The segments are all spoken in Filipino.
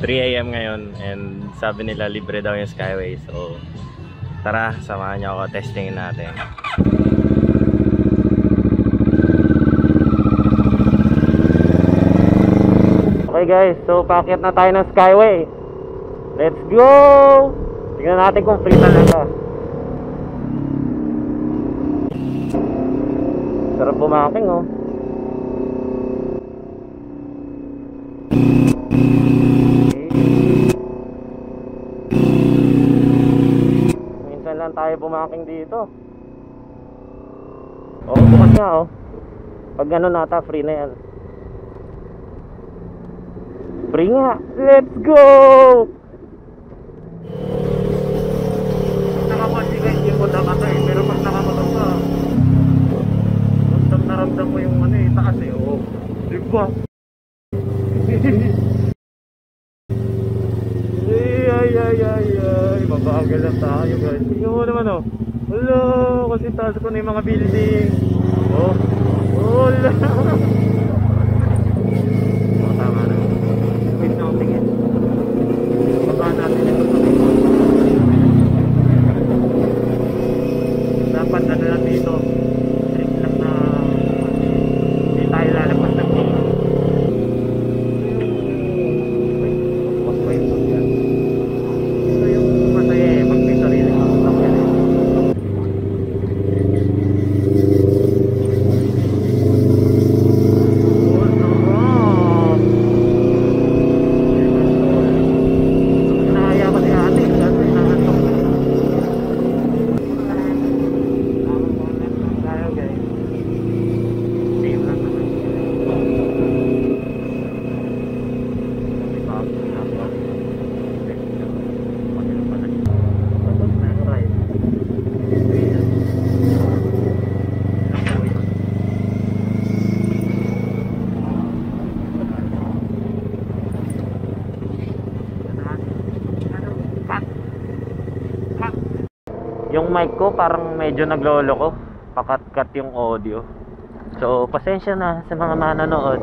3 AM ngayon and sabi nila libre daw yung Skyway. So tara, samahan niyo ako, testingin natin. Okay guys, so paakyat na tayo ng Skyway. Let's go! Tingnan natin kung free talaga. Sarap bumaking oh. Minsan lang tayo bumaking dito. Oh, bukas nga oh. Pag gano'n nata, free na yan. Free nga. Let's go! Nakapansi guys yung punta ka eh. Pero pag nakamatok ka, ramdam mo yung ano eh, taas eh. Oh, diba? Ay, mabagal lang tayo guys. Tingnan mo naman oh. Wala, kasi taas ko na yung mga building. Oh, wala. Tama na. Wait na akong tingin. Baka natin ito. Dapat ano lang dito. Strict lang na hindi tayo lalabas ng dito. Ito yung masaya eh. Pag may sarili ka. Yung mic ko parang medyo nagloloko, pakat-kat yung audio. So pasensya na sa mga manonood.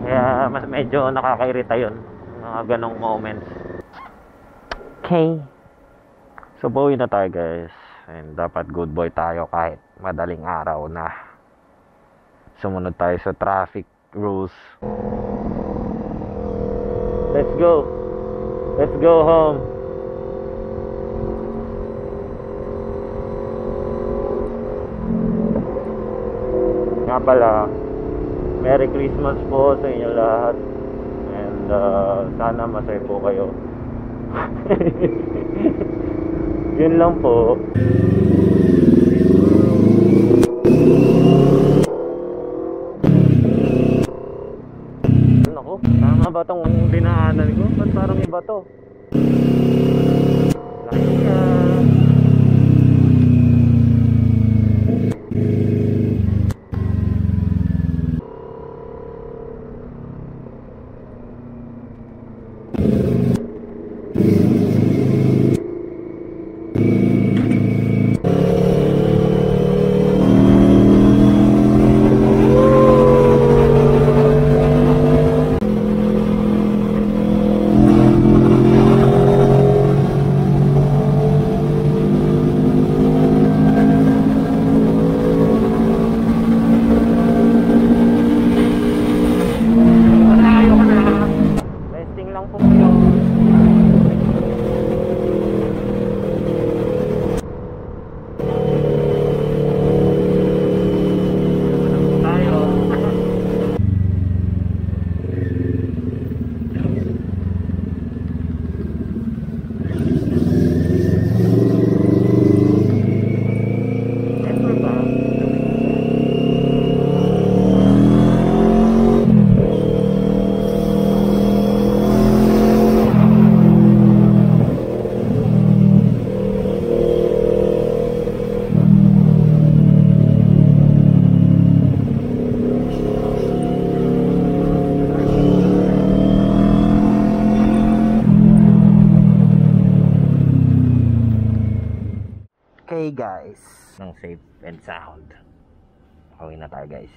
Kaya mas medyo nakakairita yun, mga ganong moments. Okay, so bawi na tayo guys. And dapat good boy tayo kahit madaling araw na. Sumunod tayo sa traffic rules. Let's go. Let's go home. Nga pala, Merry Christmas po sa inyo lahat. And sana masaya po kayo. Yun lang po. Naku, tama ba itong dinaanan ko? Ba't parang iba to? Okay guys, ng safe and sound. Pauwi na tayo guys.